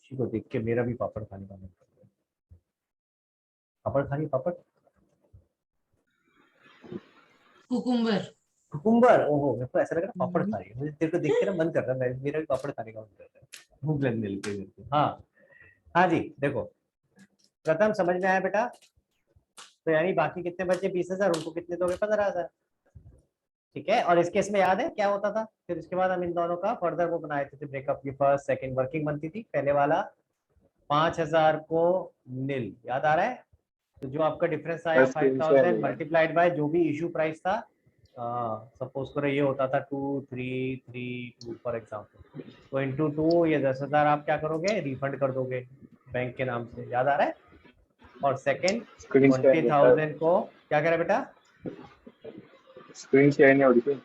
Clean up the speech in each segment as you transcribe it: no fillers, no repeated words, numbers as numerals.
इसी को देख के मेरा भी पापड़ खाने का मन कर रहा है। पापड़ खानी पापड़ कुकुम्बर। कुकुम्बर, ओहो मेरे को ऐसा लग रहा है पापड़ खा रही है, मुझे तेरे को देख के ना मन कर रहा है, मेरा भी पापड़ खाने का मन कर रहा है, भूख लगने लगी है मेरे को। हाँ हाँ जी देखो, प्रथम समझ में आया बेटा? तो यानी बाकी कितने बचे 20,000, उनको कितने दोगे? 15,000। ठीक है, और इस केस में याद है क्या होता था? फिर उसके बाद हम इन दोनों का फर्दर वो बनाए थे ब्रेकअप, की फर्स्ट सेकंड वर्किंग बनती थी। पहले वाला 5,000 को नील, याद आ रहा है? तो जो आपका डिफरेंस आया 5,000 मल्टीप्लाइड बाय जो भी इशू प्राइस था, सपोज करो ये होता था 2,332 फॉर एग्जांपल, तो इंटू 2 ये 10,000 आप क्या करोगे? रिफंड कर दोगे बैंक के नाम से, याद आ रहा है? और सेकंड 20,000 को क्या करें बेटा? स्क्रीन शेयर नहीं हो रही।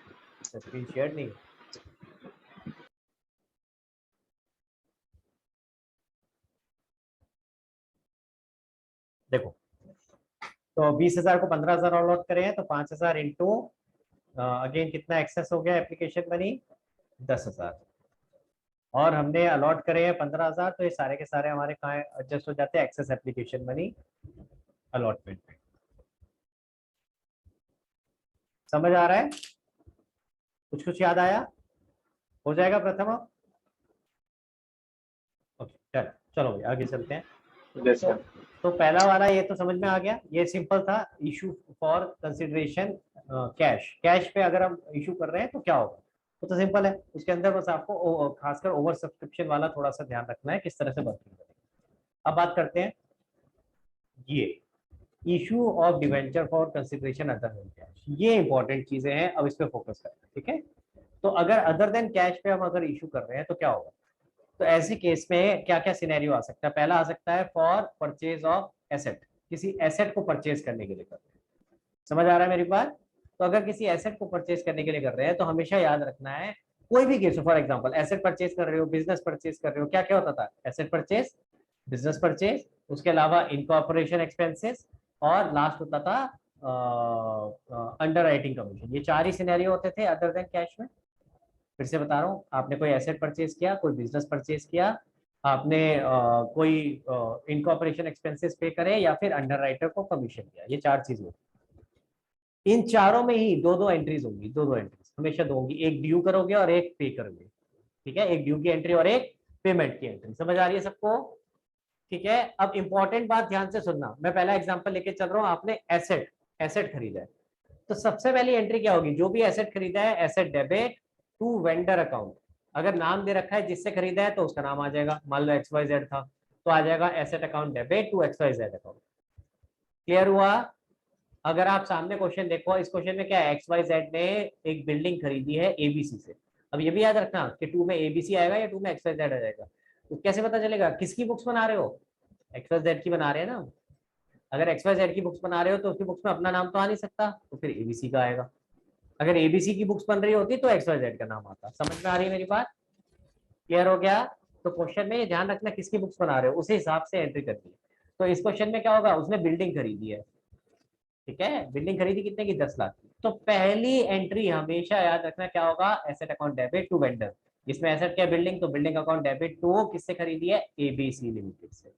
स्क्रीन शेयर नहीं, देखो तो 20,000 को 15,000 अलॉट करें तो 5,000 इंटू अगेन कितना एक्सेस हो गया एप्लीकेशन मनी? 10,000। और हमने अलॉट करे हैं 15,000, तो ये सारे के सारे हमारे कहाँ एडजस्ट हो जाते हैं? एक्सेस एप्लीकेशन मनी अलॉटमेंट में। समझ आ रहा है? कुछ कुछ याद आया? हो जाएगा प्रथम? ओके डन, चलो भाई आगे चलते हैं। तो पहला वाला ये तो समझ में आ गया, ये सिंपल था, issue for consideration cash. Cash पे अगर हम इशू कर रहे हैं तो क्या होगा? तो सिंपल है, उसके अंदर बस आपको खासकर ओवर सब्सक्रिप्शन वाला थोड़ा सा ध्यान रखना है किस तरह से वर्किंग करेंगे। अब बात करते हैं ये issue of debenture for consideration other than cash, ये इंपॉर्टेंट चीजें हैं, अब इस पे फोकस करना है। ठीक है, तो अगर अदर देन कैश पे हम अगर इशू कर रहे हैं तो क्या होगा? तो ऐसे केस में क्या क्या सिनेरियो आ सकता है? पहला आ सकता है फॉर परचेज ऑफ एसेट, किसी एसेट को परचेज करने के लिए कर रहे हैं। समझ आ रहा है मेरी बात? तो अगर किसी एसेट को परचेज करने के लिए कर रहे हैं तो हमेशा याद रखना है, कोई भी केस हो, फॉर एग्जांपल एसेट परचेज कर रहे हो, बिजनेस परचेज कर रहे हो, क्या क्या होता था? एसेट परचेज, बिजनेस परचेज, उसके अलावा इनकॉर्पोरेशन एक्सपेंसेस, और लास्ट होता था अंडर राइटिंग कमीशन। ये 4 ही सिनेरियो होते थे अदर देन कैश में। फिर से बता रहा हूँ, आपने कोई एसेट परचेज किया, कोई बिजनेस परचेज किया, आपने कोई इनकॉर्पोरेशन एक्सपेंसेस पे करे, या फिर अंडर राइटर को कमीशन दिया, ये 4 चीज होती। इन चारों में ही दो दो एंट्रीज होंगी, दो दो एंट्रीज हमेशा दो होंगी, एक ड्यू करोगे और एक पे करोगे। ठीक है, एक ड्यू की एंट्री और एक पेमेंट की एंट्री। समझ आ रही है सबको? ठीक है, अब इंपॉर्टेंट बात ध्यान से सुनना, मैं पहला एग्जांपल लेके चल रहा हूँ। आपने एसेट एसेट खरीदा है, तो सबसे पहली एंट्री क्या होगी? जो भी एसेट खरीदा है, asset debit to vendor account. अगर नाम दे रखा है जिससे खरीदा है तो उसका नाम आ जाएगा, मान लो XYZ था तो आ जाएगा asset account debit to XYZ account. Clear हुआ? अगर आप सामने क्वेश्चन देखो, इस क्वेश्चन में क्या है? XYZ ने एक बिल्डिंग खरीदी है ABC से। अब ये भी याद रखना कि 2 में ABC आएगा या 2 में XYZ आ जाएगा, तो कैसे पता चलेगा? किसकी बुक्स बना रहे हो? XYZ की बना रहे हैं ना। अगर XYZ की बुक्स बना रहे हो तो उसकी बुक्स में अपना नाम तो आ नहीं सकता, तो फिर ABC का आएगा। अगर ABC की बुक्स बन रही होती तो XYZ का नाम आता। समझ में आ रही है मेरी बात? क्लियर हो गया? तो क्वेश्चन में ये ध्यान रखना किसकी बुक्स बना रहे हो, उसी हिसाब से एंट्री करनी है। तो इस क्वेश्चन में क्या होगा? उसने बिल्डिंग खरीदी है, ठीक है, बिल्डिंग खरीदी कितने की? 10 लाख की। तो पहली एंट्री हमेशा याद रखना क्या होगा? Asset account debit to vendor. इसमें एसेट क्या? बिल्डिंग, तो बिल्डिंग अकाउंट डेबिट टू किससे खरीदी है? ABC लिमिटेड से।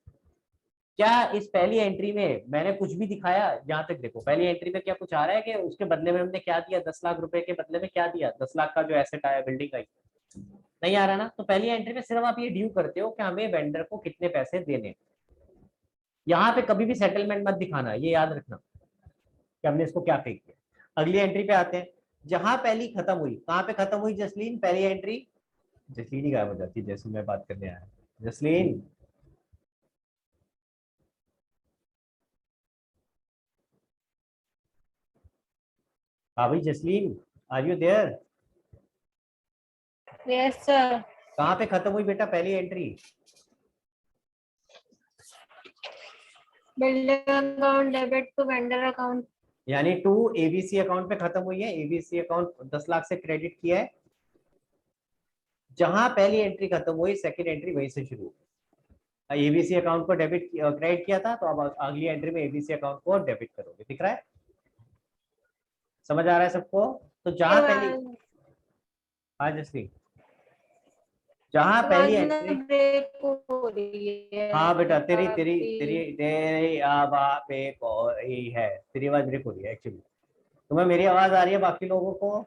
क्या इस पहली एंट्री में मैंने कुछ भी दिखाया? यहाँ तक देखो, पहली एंट्री में क्या कुछ आ रहा है कि उसके बदले में हमने क्या दिया? 10 लाख रुपए के बदले में क्या दिया? 10 लाख का जो एसेट आया बिल्डिंग का, नहीं आ रहा ना। तो पहली एंट्री में सिर्फ आप ये ड्यू करते हो कि हमें वेंडर को कितने पैसे देने। यहाँ पे कभी भी सेटलमेंट मत दिखाना, ये याद रखना कि हमने इसको क्या पे किया। अगली एंट्री पे आते हैं, जहां पहली खत्म हुई, कहाँ पे खत्म हुई जसलीन? पहली एंट्री, जसलीन ही गायब हो जाती है जैसे मैं बात करने आया। जसलीन, हाँ भाई Jasleen, are you there? Yes sir. कहाँ पे खत्म हुई बेटा पहली entry? Building account debit to vendor account, यानी टू ABC अकाउंट पे खत्म हुई है। ABC अकाउंट 10 लाख से क्रेडिट किया है। जहां पहली एंट्री खत्म हुई, सेकंड एंट्री वहीं से शुरू हुई। ABC अकाउंट को डेबिट क्रेडिट किया था, तो अब अगली एंट्री में ABC अकाउंट को डेबिट करोगे। दिख रहा है? समझ आ रहा है सबको? तो जहां पहली, हाँ जसलीन, जहां पहली एंट्री, ब्रेक हो रही है हाँ बेटा तेरी तेरी काफी। तेरी तेरी आवाज पे कोई है, तेरी आवाज ब्रेक हो रही है एक्चुअली। तुम्हें मेरी आवाज आ रही है, बाकी लोगों को,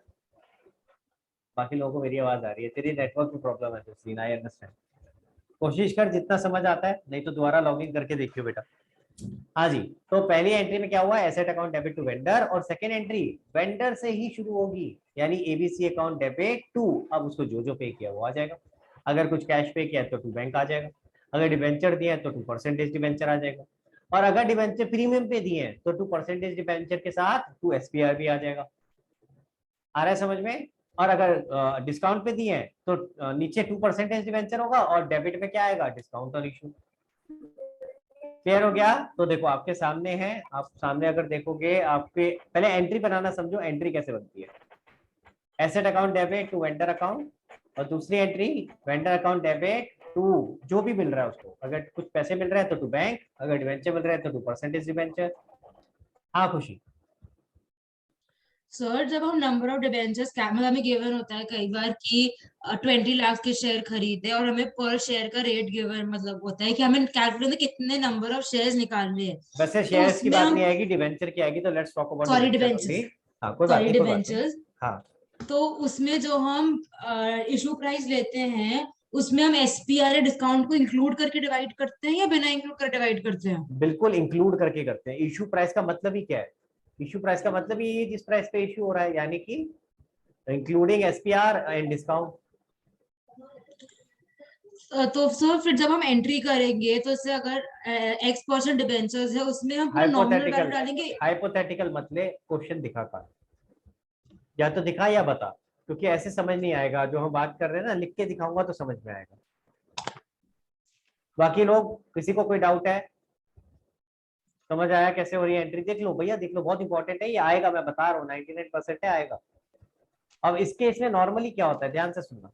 बाकी लोगों को मेरी आवाज आ रही है, तेरी नेटवर्क की प्रॉब्लम है जसलीन, आई अंडरस्टैंड। कोशिश कर जितना समझ आता है, नहीं तो दोबारा लॉगिन करके देखियो बेटा। हाँ जी, तो पहली एंट्री में क्या हुआ, asset account debit to vendor, और सेकेंड एंट्री वेंडर से ही शुरू होगी, यानी एबीसी अकाउंट डेबिट टू, अब उसको जो जो पे किया वो आ जाएगा। अगर कुछ कैश पे किया तो टू बैंक आ जाएगा, अगर डिबेंचर दिए तो 2% डिबेंचर आ जाएगा, और अगर डिबेंचर प्रीमियम पे दिए तो 2% डिबेंचर के साथ 2 SPR भी आ जाएगा। आ रहा है समझ में? और अगर डिस्काउंट पे दिए हैं तो नीचे 2% डिबेंचर होगा, और डेबिट में क्या आएगा, डिस्काउंट और इशू। क्लियर हो गया? तो देखो आपके सामने है, आप सामने अगर देखोगे, आपके पहले एंट्री बनाना समझो, एंट्री कैसे बनती है। Asset account debit to vendor account, और दूसरी entry vendor account debit to जो भी मिल रहा है उसको, अगर कुछ पैसे मिल रहे हैं तो टू बैंक, अगर डिवेंचर मिल रहा है तो 2% डिवेंचर। हाँ खुशी। सर जब हम नंबर ऑफ डिबेंचर्स मतलब हमें गिवन होता है कई बार कि 20 लाख के शेयर खरीदे, और हमें पर शेयर का रेट गिवन मतलब होता है कि हमें कैलकुलेट कितने नंबर ऑफ शेयर्स निकालने हैं। वैसे तो शेयर्स की उसमें बात हम, नहीं आएगी, डिवेंचर की आएगी, तो let's talk about sorry debenture only. Debentures, हाँ कोई बात सॉरी नहीं, कोई बात नहीं। डिबेंचर्स, हाँ तो उसमें जो हम इशू प्राइस लेते हैं उसमें हम एसपीआर डिस्काउंट को इंक्लूड करके डिवाइड करते हैं या बिना इंक्लूड कर डिवाइड करते हैं? बिल्कुल इंक्लूड करके करते हैं। इशू प्राइस का मतलब ही क्या है, इशू प्राइस का मतलब ही ये जिस प्राइस पे इशू हो रहा है, यानी कि इंक्लूडिंग SPR एंड डिस्काउंट। तो सर फिर जब हम एंट्री करेंगे तो इससे अगर X% डिबेंचर्स है उसमें हम पूरा नॉमिनल वैल्यू हाइपोथेटिकल, डालेंगे। हाइपोथेटिकल मतलब क्वेश्चन दिखा कर, या तो दिखा या बता, क्योंकि ऐसे समझ नहीं आएगा, जो हम बात कर रहे हैं ना लिख के दिखाऊंगा तो समझ में आएगा। बाकी लोग, किसी को कोई डाउट है? समझ आया कैसे हो रही है एंट्री? देख लो भैया, देख लो, बहुत इंपॉर्टेंट है ये, आएगा, मैं बता रहा हूँ 99% है, आएगा। अब इसके इसमें नॉर्मली क्या होता है, ध्यान से सुनना।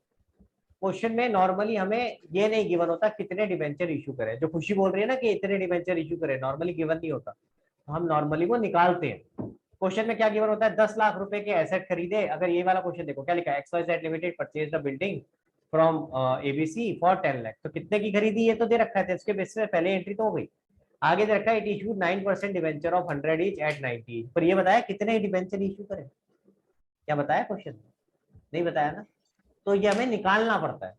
क्वेश्चन में नॉर्मली हमें ये नहीं गिवन होता कितने डिबेंचर इशू करें, जो खुशी बोल रही है ना कि इतने डिबेंचर इशू करें, नॉर्मली गिवन नहीं होता, तो हम नॉर्मली वो निकालते हैं। क्वेश्चन में क्या गिवन होता है, 10 लाख रुपए के एसेट खरीदे, अगर ये वाला क्वेश्चन देखो क्या लिखा है, XYZ limited purchase the building from ABC for 10 lakh, तो कितने की खरीदी ये तो दे रखा है, इसके बेसिस पे पहले एंट्री तो हो गई। आगे दे रखा है it issue 9% debenture of 100 each eight 90, पर ये बताया कितने डिवेंचर इशू करें, क्या बताया क्वेश्चन? नहीं बताया ना, तो ये हमें निकालना पड़ता है।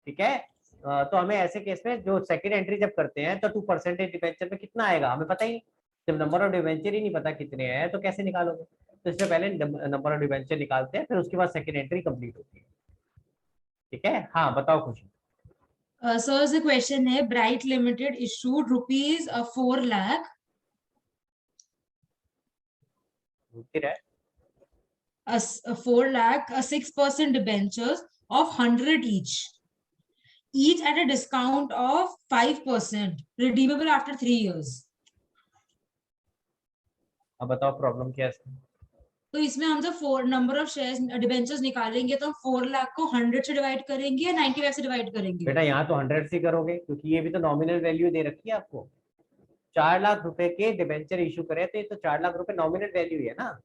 ठीक है, तो हमें ऐसे केस में जो सेकंड एंट्री जब करते हैं तो 2% डिवेंचर में कितना आएगा हमें पता ही नहीं, जब नंबर ऑफ डिवेंचर ही नहीं पता कितने हैं तो कैसे निकालोगे, तो इससे पहले नंबर ऑफ डिवेंचर निकालते हैं, फिर उसके बाद सेकंड एंट्री कंप्लीट होती है। ठीक है, हाँ बताओ खुशी। सर the क्वेश्चन है bright limited issued rupees 4 lakh 6% debentures of 100 each at a discount of 5% redeemable after 3 years. अब बताओ प्रॉब्लम क्या है इसमें? तो इसमें हम जब 4 नंबर ऑफ शेयर्स डिबेंचर्स निकालेंगे तो हम 4 लाख को 100 से डिवाइड करेंगे या 95 से डिवाइड करेंगे? बेटा यहाँ तो 100 से करोगे, क्योंकि ये भी तो नॉमिनल वैल्यू दे रखी है आपको। 4 लाख रुपए के डिबेंचर इशू करे तो ये तो 4 लाख रुपए नॉमिनल वैल्यू है ना।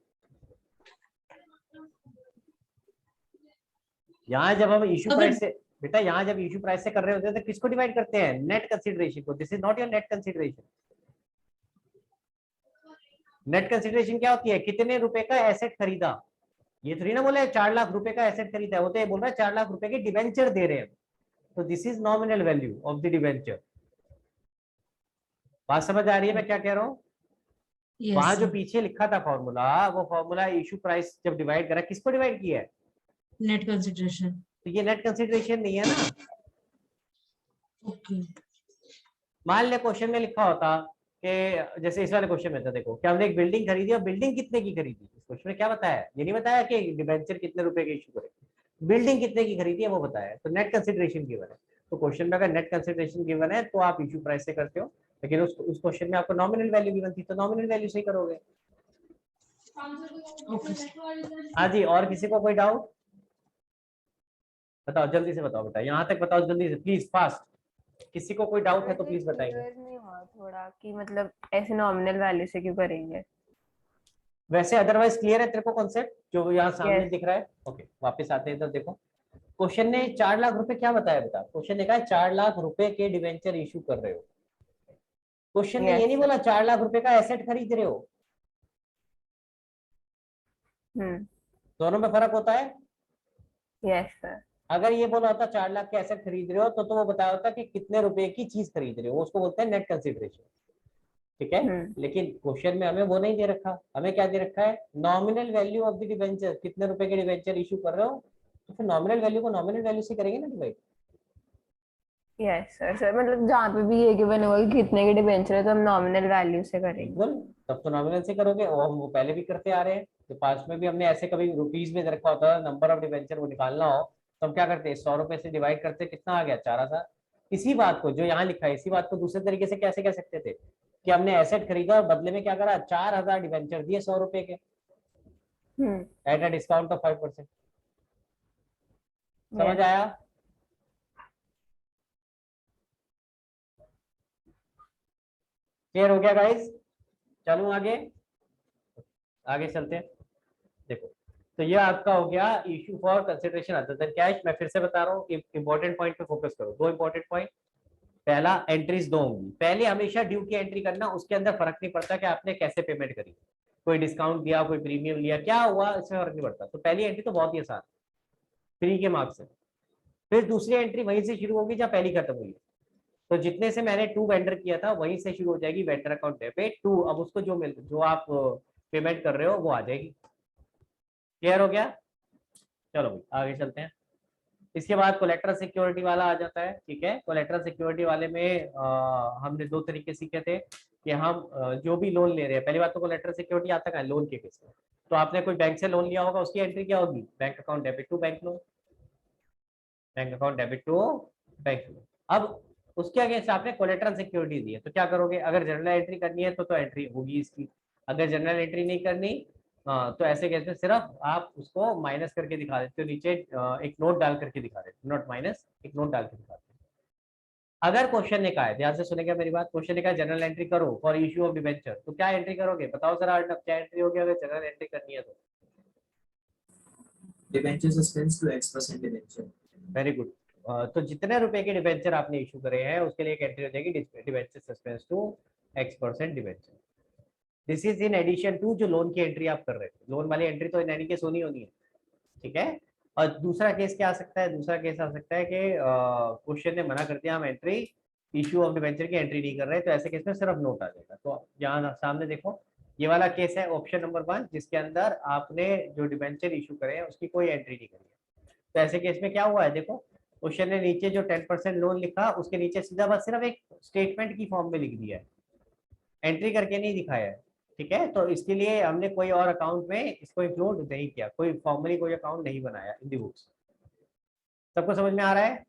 यहाँ जब हम इशू तो प्राइस फिर से, बेटा यहाँ जब इशू प्राइस से कर रहे होते हैं तो किसको डिवाइड करते हैं, नेट कंसीडरेशन को। This is not your net consideration. Net consideration क्या होती है, कितने रुपए का एसेट खरीदा, ये थोड़ी ना बोले 4 लाख रुपए का एसेट खरीदा है, वो तो ये बोल रहा है 4 लाख रुपए के डिबेंचर दे रहे हैं, तो this is nominal value of the debenture. बात समझ आ रही है मैं क्या कह रहा हूँ? yes, वहां जो sir. पीछे लिखा था फॉर्मूला, वो फॉर्मूला इशू प्राइस जब डिवाइड करा, किसको डिवाइड किया है, नेट कंसिडरेशन. तो ये नेट कंसीडरेशन नहीं है ना। ओके. मान ले क्वेश्चन में लिखा होता कि जैसे इस वाले क्वेश्चन में था, देखो क्या हमने एक बिल्डिंग खरीदी और बिल्डिंग कितने की खरीदी, इस क्वेश्चन में क्या बताया, ये नहीं बताया कि डिबेंचर कितने रुपए के इशू करे, बिल्डिंग कितने की खरीदी है वो बताया, तो नेट कंसीडरेशन गिवन है। तो क्वेश्चन में अगर नेट कंसीडरेशन गिवन है तो आप इशू प्राइस से करते हो, लेकिन उस क्वेश्चन में आपको नॉमिनल वैल्यू गिवन थी तो नॉमिनल वैल्यू से ही करोगे। ओके. हाँ जी, और किसी को कोई डाउट? बताओ जल्दी से बताओ बेटा, यहाँ तक बताओ जल्दी से प्लीज, फास्ट। किसी को कोई डाउट है तो प्लीज बताएंगे। क्लियर नहीं हुआ थोड़ा कि मतलब ऐसे नॉमिनल वैल्यू से क्यों करेंगे। वैसे अदरवाइज क्लियर है तेरे को कॉन्सेप्ट जो यहाँ सामने यस। दिख रहा है? ओके, वापस आते हैं इधर देखो। क्वेश्चन ने 4 लाख रुपए क्या बताया बेटा? क्वेश्चन ने कहा 4 लाख रुपए के डिवेंचर इशू कर रहे हो। क्वेश्चन ने ये नहीं यस बोला 4 लाख रुपए का एसेट खरीद रहे हो। हम्म दोनों में फर्क होता है। यस सर अगर ये बोला होता 4 लाख के एसेट खरीद रहे हो तो वो बताया होता कि कितने रुपए की चीज खरीद रहे हो, उसको बोलते हैं नेट कंसिडरेशन। ठीक है, लेकिन क्वेश्चन में हमें वो नहीं दे रखा, हमें क्या दे रखा है? Nominal value of the debenture, कितने रुपए के डिवेंचर इशू कर रहे हो, तो फिर नॉमिनल वैल्यू को नॉमिनल वैल्यू से करेंगे ना डिवाइड। यस सर सर मतलब जहाँ पे भी ये गिवन होगा कि कितने के डिबेंचर है तो हम नॉमिनल वैल्यू से करेंगे। बिल्कुल, तब तो नॉमिनल से करोगे, और हम वो पहले भी करते आ रहे हैं। तो पास्ट में भी हमने ऐसे कभी रुपीज में रखा होता है नंबर ऑफ डिवेंचर वो निकालना हो तो हम क्या करते हैं? 100 रुपए से डिवाइड करते, कितना आ गया? 4000। इसी बात को जो यहाँ लिखा है, इसी बात को दूसरे तरीके से कैसे कह सकते थे कि हमने एसेट खरीदा और बदले में क्या करा? 4000 डिवेंचर दिए 100 रुपए के, एट अ डिस्काउंट ऑफ 5%। समझ आया? क्लियर हो गया गाइस? चलूं आगे, आगे चलते हैं। देखो, तो ये आपका हो गया issue for consideration other than cash. मैं फिर से बता रहा हूँ, इंपॉर्टेंट पॉइंट पे फोकस करो। दो इंपॉर्टेंट पॉइंट। पहला, एंट्रीज दो होंगी। पहले हमेशा ड्यू की एंट्री करना, उसके अंदर फर्क नहीं पड़ता कि आपने कैसे पेमेंट करी, कोई डिस्काउंट दिया, कोई प्रीमियम लिया, क्या हुआ, इसमें फर्क नहीं पड़ता। तो पहली एंट्री तो बहुत ही आसान, फ्री के मार्क्स है। फिर दूसरी एंट्री वहीं से शुरू होगी जहाँ पहली खत्म हुई। तो जितने से मैंने टू वेंडर किया था वहीं से शुरू हो जाएगी वेंडर अकाउंट डेबिट टू, अब उसको जो आप पेमेंट कर रहे हो वो आ जाएगी। क्लियर हो गया? चलो भाई आगे चलते हैं। इसके बाद कोलेट्रल सिक्योरिटी वाला आ जाता है। ठीक है, कोलेट्रल सिक्योरिटी वाले में हमने दो तरीके सीखे थे कि हम जो भी लोन ले रहे हैं, पहली बात तो कोलेट्रल सिक्योरिटी आता है लोन के केस में। तो आपने कोई बैंक से लोन लिया होगा, उसकी एंट्री क्या होगी? Bank account debit to bank loan, bank account debit to bank loan. अब उसके अगेंस्ट आपने कोलेट्रल सिक्योरिटी दी है, तो क्या करोगे? अगर जनरल एंट्री करनी है तो एंट्री होगी इसकी। अगर जनरल एंट्री नहीं करनी, तो ऐसे केस में सिर्फ आप उसको माइनस करके दिखा देते हो, नीचे एक नोट डाल करके दिखा देते हो, नोट माइनस, एक नोट डाल के दिखा देते हो। अगर क्वेश्चन ने कहा है, ध्यान से सुनेगा मेरी बात, क्वेश्चन ने कहा जनरल एंट्री करो फॉर इशू ऑफ डिबेंचर, तो क्या एंट्री करोगे? बताओ सर अर्नब, क्या एंट्री होगी अगर जनरल एंट्री करनी है तो? Debenture suspense to X% debenture. Very good. तो जितने रुपए के डिबेंचर आपने इशू करे हैं उसके लिए एक एंट्री हो जाएगी debenture suspense to X% debenture. This is in addition to जो लोन की एंट्री आप कर रहे थे। लोन वाली एंट्री तो इन एनी केस होनी है। ठीक है, और दूसरा केस क्या आ सकता है? दूसरा केस आ सकता है कि क्वेश्चन ने मना कर दिया, हम एंट्री इशू ऑफ डिबेंचर की एंट्री नहीं कर रहे, तो ऐसे केस में सिर्फ नोट आ जाएगा। तो यहाँ सामने देखो, ये वाला केस है ऑप्शन नंबर 1, जिसके अंदर आपने जो डिबेंचर इशू करे हैं उसकी कोई एंट्री नहीं करी है। तो ऐसे केस में क्या हुआ है? देखो, क्वेश्चन ने नीचे जो 10% लोन लिखा उसके नीचे सीधा बस सिर्फ एक स्टेटमेंट की फॉर्म में लिख दिया है, एंट्री करके नहीं दिखाया है। ठीक है, तो इसके लिए हमने कोई और अकाउंट में इसको इंक्लूड नहीं किया, कोई फॉर्मली कोई अकाउंट नहीं बनाया इन दी बुक्स। सबको समझ में आ रहा है?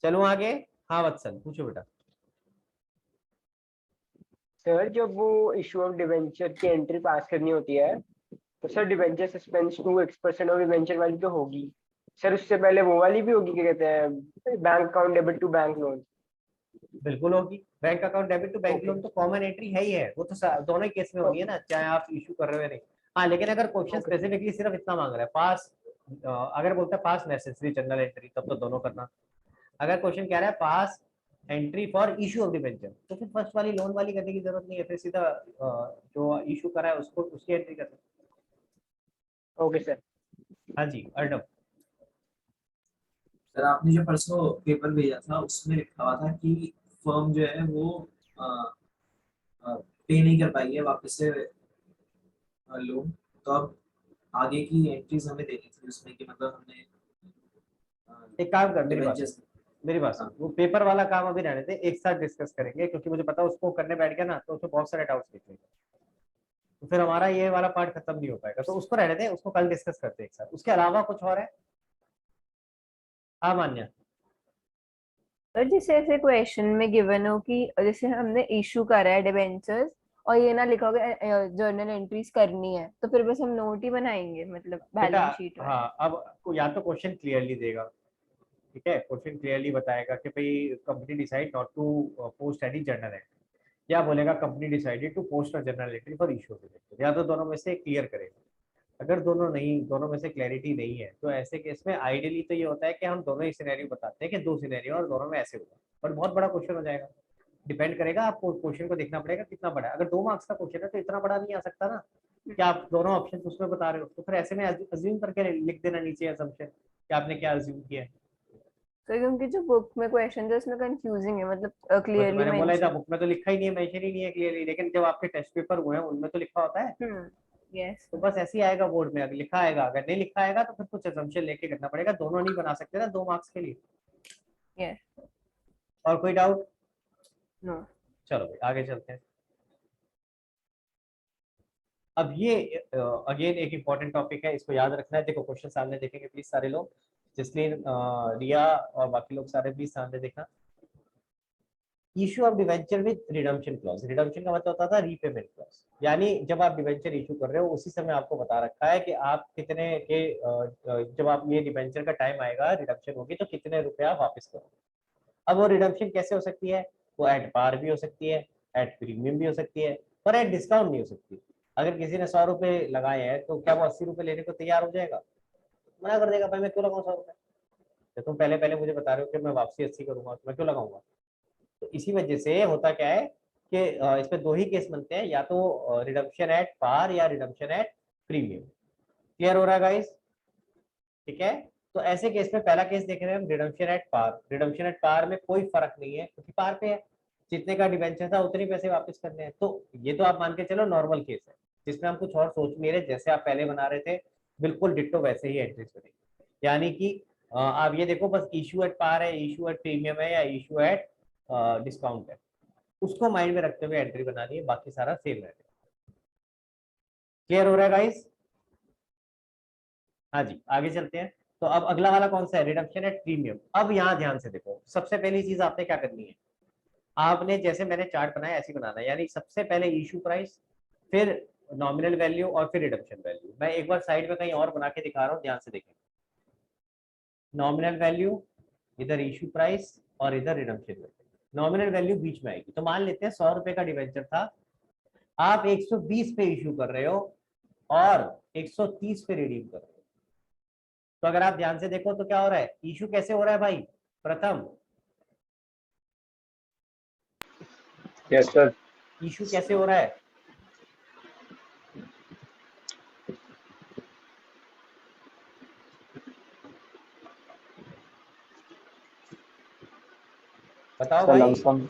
चलो आगे। हाँ वत्सल पूछो बेटा। सर जब वो इशू ऑफ डिवेंचर की एंट्री पास करनी होती है तो sir debenture suspense to X% of debenture वाली तो होगी सर, उससे पहले वो वाली भी होगी, क्या कहते हैं, bank account debit to bank loan. बिल्कुल होगी, bank account debit to bank loan तो कॉमन एंट्री है ही है, वो तो दोनों ही केस में होनी है ना, चाहे आप इशू कर रहे हो या नहीं। हाँ, लेकिन अगर क्वेश्चन स्पेसिफिकली सिर्फ इतना मांग रहा है पास, अगर बोलता है पास नेसेसरी जनरल एंट्री, तब तो दोनों करना। अगर क्वेश्चन कह रहा है pass entry for issue of debenture, तो फिर फर्स्ट वाली लोन वाली करने की जरूरत नहीं है, फिर सीधा जो इशू करा है उसको उसकी एंट्री करना। Okay sir. हाँ जी अर्नब। सर आपने जो परसों पेपर भेजा था उसमें लिखा हुआ था कि फर्म जो है वो पे नहीं कर पाई है वापस से लोन, तो अब आगे की एंट्रीज हमें देनी थी उसमें कि मतलब हमने एक काम कर, मेरी बात हाँ। वो पेपर वाला काम अभी रहने दे, एक साथ डिस्कस करेंगे, क्योंकि मुझे पता है उसको करने बैठ गया ना तो उसमें बहुत सारे डाउट्स निकलेंगे, तो फिर हमारा ये वाला पार्ट खत्म नहीं हो पाएगा, तो उसको रहने दे, उसको कल डिस्कस करते हैं एक साथ। उसके अलावा कुछ और है? हाँ मान्या। और जैसे ऐसे क्वेश्चन में गिवन हो कि जैसे हमने इशू करा है डिबेंचर्स और ये ना लिखा होगा जर्नल एंट्रीज करनी है, तो फिर बस हम नोट ही बनाएंगे मतलब बेटा बैलेंस शीट में। हाँ, अब या तो क्वेश्चन क्लियरली देगा, ठीक है, क्वेश्चन क्लियरली बताएगा कि भाई company decide not to post any journal entry, या बोलेगा company decided to post a journal entry for issue of debenture, या तो दोनों में से क्लियर करेगा। अगर दोनों में से क्लैरिटी नहीं है तो ऐसे केस में आइडियली तो ये होता है कि हम दोनों ही सिनेरियो बताते हैं कि 2 सिनेरियो और दोनों में ऐसे होगा, पर बहुत बड़ा क्वेश्चन हो जाएगा। डिपेंड करेगा, आपको क्वेश्चन को देखना पड़ेगा कितना बड़ा है। अगर 2 मार्क्स का क्वेश्चन है तो इतना बड़ा नहीं आ सकता ना कि आप दोनों ऑप्शन उसमें बता रहे हो, तो फिर ऐसे में अज्यूम करके लिख देना नीचे असम्पशन कि आपने क्या अज्यूम किया है। तो क्योंकि जो बुक में क्वेश्चन है उसमें कंफ्यूजिंग है, मतलब तो क्लियरली मैंने बोला था मेंशन। बुक में तो लिखा ही नहीं है, मेंशन ही नहीं है क्लियरली, लेकिन जब आपके टेस्ट पेपर हुए हैं उनमें तो लिखा होता है। यस। तो बस ऐसे ही आएगा बोर्ड में, अगर लिखा आएगा, अगर नहीं लिखा आएगा तो फिर कुछ असम्पशन लेके करना पड़ेगा। दोनों नहीं बना सकते ना 2 मार्क्स के लिए। यस। और कोई डाउट? नो। चलो भाई आगे चलते हैं। अब ये अगेन एक इंपॉर्टेंट टॉपिक है, इसको याद रखना है। देखो क्वेश्चन सामने देखेंगे प्लीज सारे लोग, जसलीन, रिया और बाकी लोग सारे प्लीज सामने देखना। Issue of debenture with redemption clause. Redemption का मतलब होता था रीपेमेंट क्लॉज, यानी जब आप डिवेंचर इशू कर रहे हो उसी समय आपको बता रखा है कि आप कितने के जब आप ये डिवेंचर का टाइम आएगा, रिडम्पशन होगी तो कितने रुपए आप वापस करोगे। अब वो रिडम्पशन कैसे हो सकती है? वो एट पार भी हो सकती है, एट प्रीमियम भी हो सकती है, पर एट डिस्काउंट नहीं हो सकती। अगर किसी ने 100 रुपए लगाए हैं तो क्या वो 80 रुपए लेने को तैयार हो जाएगा? मना कर देगा, भाई मैं क्यों लगाऊं 100 रुपए, तो तुम पहले पहले मुझे बता रहे हो कि मैं वापसी 80 करूंगा तो मैं क्यों लगाऊंगा। तो इसी वजह से होता क्या है कि इसमें 2 ही केस बनते हैं, या तो रिडम्पशन एट पार या रिडम्पशन एट प्रीमियम। क्लियर हो रहा है गाइस? ठीक है, तो ऐसे केस में पहला केस देख रहे हैं हम, redemption at par. Redemption at par में कोई फर्क नहीं है क्योंकि पार पे है, जितने का डिवेंचर था उतने पैसे वापस करने हैं। तो ये तो आप मान के चलो नॉर्मल केस है जिसमें हम कुछ और सोच नहीं रहे, जैसे आप पहले बना रहे थे बिल्कुल डिट्टो वैसे ही एंट्रीज बनेगी। यानी कि आप ये देखो बस इशू एट पार है, इशू एट प्रीमियम है या इशू एट डिस्काउंट है, उसको माइंड में रखते हुए एंट्री बनानी है, बाकी सारा सेम रहेगा। क्लियर हो रहा है गाइस? हाँ जी आगे चलते हैं। तो अब अगला वाला कौन सा है? Redemption at premium. अब यहाँ ध्यान से देखो, सबसे पहली चीज आपने क्या करनी है, आपने जैसे मैंने चार्ट बनाया ऐसे बनाना है, यानी सबसे पहले इशू प्राइस, फिर नॉमिनल वैल्यू और फिर रिडम्पशन वैल्यू। मैं एक बार साइड में कहीं और बना के दिखा रहा हूँ, ध्यान से देखें। नॉमिनल वैल्यू, इधर इशू प्राइस और इधर रिडम्पशन वैल्यू। नॉमिनल वैल्यू बीच में आएगी। तो मान लेते हैं 100 रुपए का डिवेंचर था, आप 120 पे इशू कर रहे हो और 130 पे रिडीम कर रहे हो। तो अगर आप ध्यान से देखो तो क्या हो रहा है, इशू कैसे हो रहा है भाई? प्रथम यस सर। इशू कैसे हो रहा है? बताओ सर भाई। लमसम।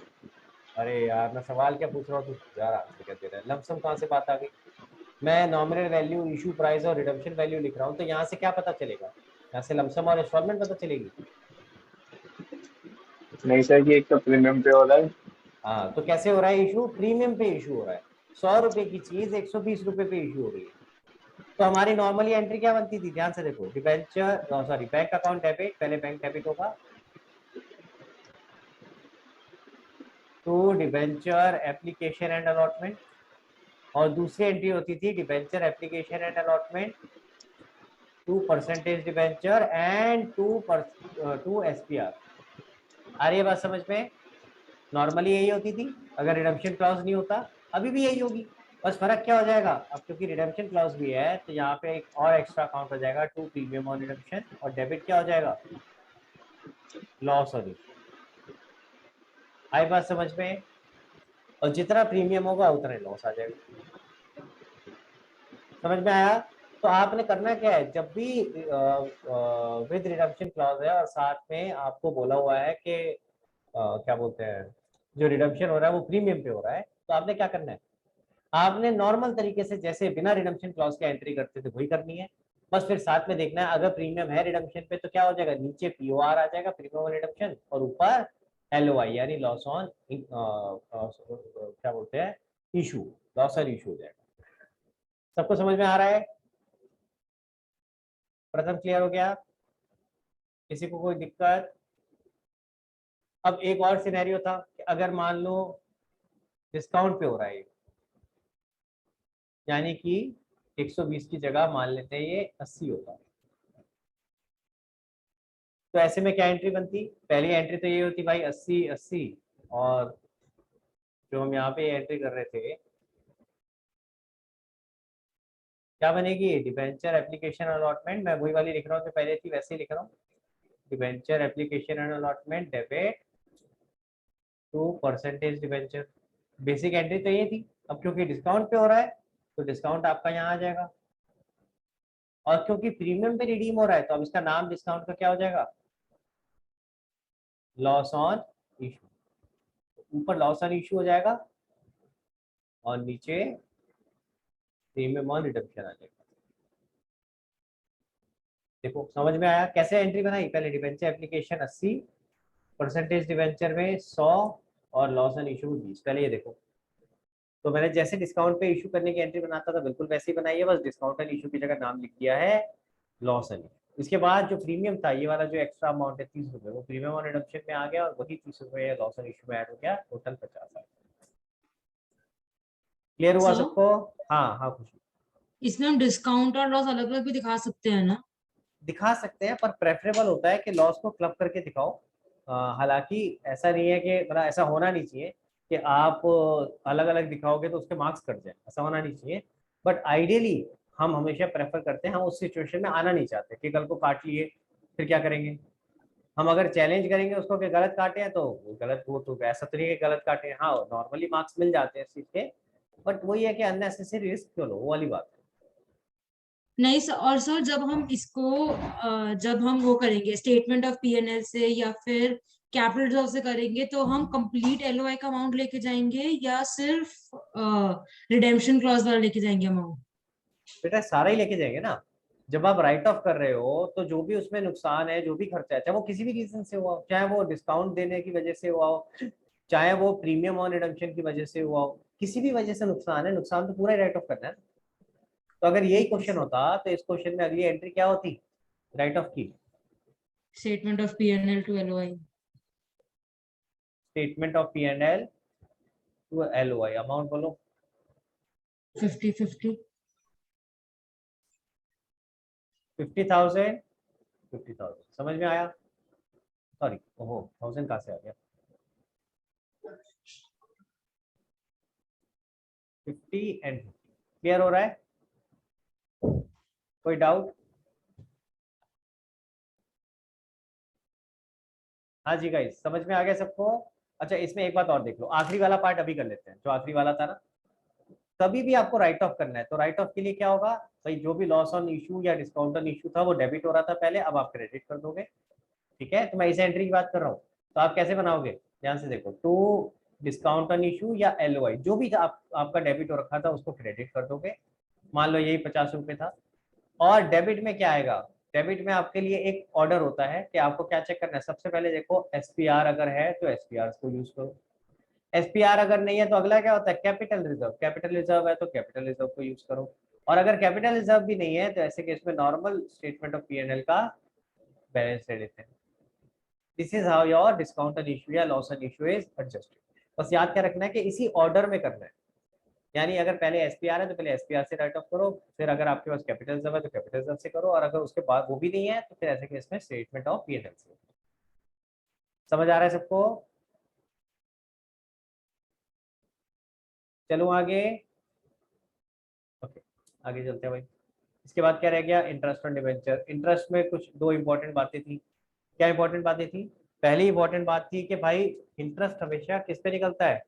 अरे यार मैं सवाल क्या पूछ रहा हूँ, तू यार आंसर क्या दे रहा है? लमसम कहाँ से बात आ गई? मैं नॉमिनल वैल्यू, इशू प्राइस और रिडम्पशन वैल्यू लिख रहा हूँ, तो यहाँ से क्या पता चलेगा? यहाँ से लमसम और इंस्टॉलमेंट पता चलेगी। नहीं सर, ये एक तो प्रीमियम पे हो रहा है। हाँ तो कैसे हो रहा है इशू? प्रीमियम पे इशू हो रहा है। 100 रुपए की चीज 120 रुपए पे इशू हो रही है। तो हमारी नॉर्मली एंट्री क्या बनती थी? ध्यान से देखो, debenture sorry bank account debit, पहले बैंक डेबिट होगा to debenture application and allotment, और दूसरी एंट्री होती थी debenture application and allotment to percentage debenture and to SPR. आ रही है बात समझ में? नॉर्मली यही होती थी अगर रिडम्पशन क्लॉज नहीं होता, अभी भी यही होगी। बस फर्क क्या हो जाएगा, अब क्योंकि रिडम्पशन क्लॉज भी है तो यहाँ पे एक और एक्स्ट्रा अकाउंट हो जाएगा टू प्रीमियम ऑन रिडम्पशन, और डेबिट क्या हो जाएगा? Loss on issue. आई बात समझ में? और जितना प्रीमियम होगा उतना लॉस आ जाएगा। समझ में आया? तो आपने करना क्या है, जब भी विद रिडम्पशन क्लॉज है और साथ में आपको बोला हुआ है कि क्या बोलते हैं, जो रिडम्पशन हो रहा है वो प्रीमियम पे हो रहा है, तो आपने क्या करना है, आपने नॉर्मल तरीके से जैसे बिना रिडम्पशन क्लॉज के एंट्री करते थे वही करनी है। बस फिर साथ में देखना है, अगर प्रीमियम है रिडम्पशन पे तो क्या हो जाएगा, नीचे पीओआर आ जाएगा, प्रीमियम रिडम्पशन, और ऊपर एलओआई यानी लॉस ऑन क्या बोलते हैं, इशू, लॉस ऑन इशू हो जाएगा। सबको समझ में आ रहा है? प्रथम क्लियर हो गया? किसी को कोई दिक्कत? अब एक और सिनेरियो था कि अगर मान लो डिस्काउंट पे हो रहा है, यानी कि 120 की जगह मान लेते हैं ये 80 होता है, तो ऐसे में क्या एंट्री बनती? पहली एंट्री तो ये होती भाई 80 80, और जो हम यहाँ पे एंट्री कर रहे थे क्या बनेगी? डिबेंचर एप्लीकेशन अलॉटमेंट, मैं वही वाली लिख रहा हूँ जो पहले थी वैसे ही लिख रहा हूँ। Debenture application and allotment debit to percentage debenture. Basic entry तो ये थी, अब क्योंकि डिस्काउंट पे हो रहा है तो डिस्काउंट आपका यहाँ आ जाएगा, और क्योंकि प्रीमियम पे रिडीम हो रहा है तो अब इसका नाम डिस्काउंट का क्या हो जाएगा? Loss on issue. ऊपर लॉस ऑन इशू हो जाएगा और नीचे प्रीमियम ऑन रिडम्पशन आ जाएगा। देखो समझ में आया कैसे एंट्री बनाई? पहले डिबेंचर एप्लीकेशन 80, परसेंटेज डिबेंचर में 100 और लॉस ऑन इशू 20। पहले ये देखो, तो मैंने जैसे डिस्काउंट पे इशू करने की एंट्री बनाता था बिल्कुल वैसे ही बनाई है, बस डिस्काउंट एंड इशू की जगह नाम लिख दिया है लॉस एंड। इसके बाद जो प्रीमियम था, ये वाला जो एक्स्ट्रा अमाउंट है 30 रुपये, वो प्रीमियम ऑन रिडम्पशन में आ गया और वही 30 रुपये लॉस एंड इशू में ऐड हो गया, टोटल 50 आ गया। क्लियर हुआ सर सबको? हाँ हाँ खुशी। इसमें हम डिस्काउंट और लॉस अलग अलग भी दिखा सकते हैं ना? दिखा सकते हैं, पर प्रेफरेबल होता है कि लॉस को क्लब करके दिखाओ। हालांकि ऐसा नहीं है कि, मतलब ऐसा होना नहीं चाहिए कि आप अलग अलग दिखाओगे तो उसके मार्क्स कट जाए, ऐसा होना नहीं चाहिए। बट आइडियली हम हमेशा प्रेफर करते हैं, हम उस सिचुएशन में आना नहीं चाहते कि कल को काट लिए फिर क्या करेंगे। हम अगर चैलेंज करेंगे उसको कि गलत काटे हैं तो वो गलत, वो तो ऐसा तो नहीं है कि गलत काटे हैं, हाँ नॉर्मली मार्क्स मिल जाते हैं इस चीज के, बट वही है कि अननेसेसरी रिस्क क्यों लो, वो वाली बात है। नहीं सर, और सर जब हम इसको जब हम वो करेंगे स्टेटमेंट ऑफ पीएनएल से या फिर कैपिटल रिजर्व से करेंगे, तो हम कंप्लीट एलओआई का अमाउंट लेके जाएंगे या सिर्फ रिडेम्पशन क्लॉज वाला लेके जाएंगे अमाउंट? बेटा सारा ही लेके जाएंगे ना। जब आप राइट ऑफ कर रहे हो तो जो भी उसमें नुकसान है, जो भी खर्चा है, चाहे वो किसी भी रीजन से हुआ हो, चाहे वो डिस्काउंट देने की वजह से हुआ हो, चाहे वो प्रीमियम ऑन रिडम्पशन की वजह से हुआ हो, किसी भी वजह से नुकसान है, नुकसान तो पूरा ही राइट ऑफ करना है। तो अगर यही क्वेश्चन होता तो इस क्वेश्चन में अगली एंट्री क्या होती? राइट ऑफ की। Statement of PNL to LOI. Statement of P and L to LOI, amount बोलो। 50-50। 50,000। 50,000 समझ में आया? सॉरी, ओहो 1000 कहाँ से आ गया? 50 एंड 50 क्लियर हो रहा है? कोई डाउट? हाँ जी गाइस, समझ में आ गया सबको? अच्छा इसमें एक बात और देख लो, आखिरी वाला पार्ट अभी कर लेते हैं, जो आखिरी वाला था ना, कभी भी आपको राइट ऑफ करना है तो राइट ऑफ के लिए क्या होगा भाई? जो भी लॉस ऑन इशू या डिस्काउंट ऑन इशू था वो डेबिट हो रहा था पहले, अब आप क्रेडिट कर दोगे। ठीक है, तो मैं इस एंट्री की बात कर रहा हूँ, तो आप कैसे बनाओगे? ध्यान से देखो, टू डिस्काउंट ऑन इशू या एलओआई, जो भी आपका डेबिट हो रखा था उसको क्रेडिट कर दोगे। मान लो यही 50 रुपये था, और डेबिट में क्या आएगा? डेबिट में आपके लिए एक ऑर्डर होता है कि आपको क्या चेक करना है। सबसे पहले देखो एसपीआर अगर है तो एसपीआर को यूज करो, एसपीआर अगर नहीं है तो अगला क्या होता है? Capital reserve. कैपिटल रिजर्व है तो कैपिटल रिजर्व को यूज करो, और अगर कैपिटल रिजर्व भी नहीं है तो ऐसे केस में नॉर्मल स्टेटमेंट ऑफ पीएनएल का बैलेंस ले लेते हैं। This is how your discount on issue या loss on issue is adjusted. बस याद क्या रखना है कि इसी ऑर्डर में करना है, यानी अगर पहले एसपीआर है तो पहले एसपीआर से राइट ऑफ करो, फिर अगर आपके पास कैपिटल रिजर्व है तो कैपिटल रिजर्व से करो, और अगर उसके बाद वो भी नहीं है तो फिर ऐसे केस में स्टेटमेंट ऑफ पीएनएल से। समझ आ रहा है सबको? चलो आगे। ओके आगे चलते हैं भाई। इसके बाद क्या रह गया? Interest on debenture. इंटरेस्ट में कुछ दो इंपॉर्टेंट बातें थी। क्या इंपॉर्टेंट बातें थी? पहली इंपॉर्टेंट बात थी कि भाई इंटरेस्ट हमेशा किस पे निकलता है?